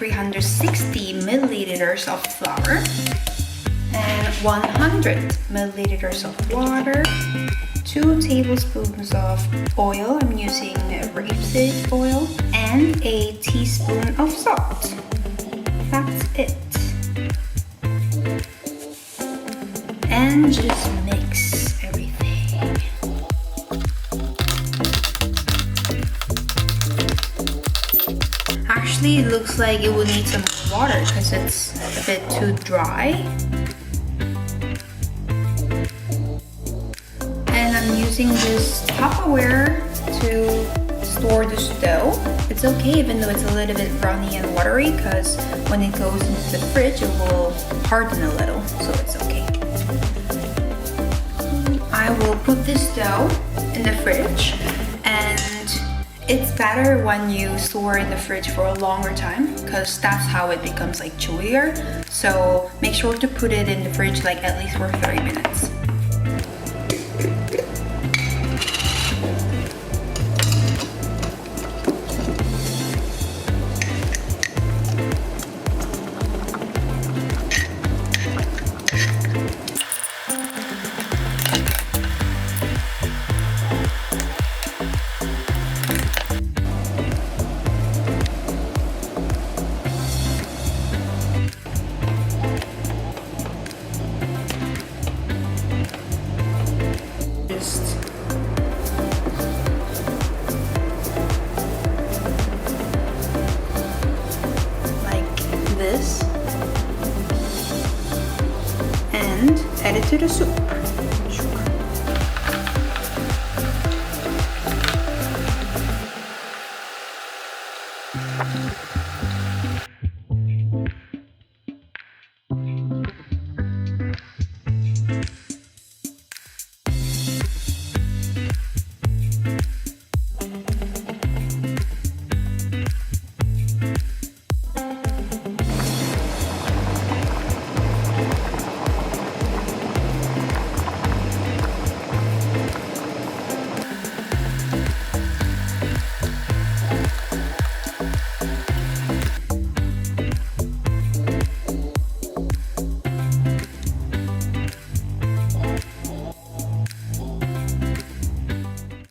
360 milliliters of flour and 100 milliliters of water, 2 tablespoons of oil, I'm using rapeseed oil, and a teaspoon of salt. That's it. And just mix everything. Actually, it looks like it will need some water because it's a bit too dry. And I'm using this Tupperware to store the dough. It's okay even though it's a little bit runny and watery because when it goes into the fridge, it will harden a little, so it's okay. I will put this dough in the fridge, and it's better when you store in the fridge for a longer time because that's how it becomes like chewier. So make sure to put it in the fridge like at least for 30 minutes. This and add it to the soup.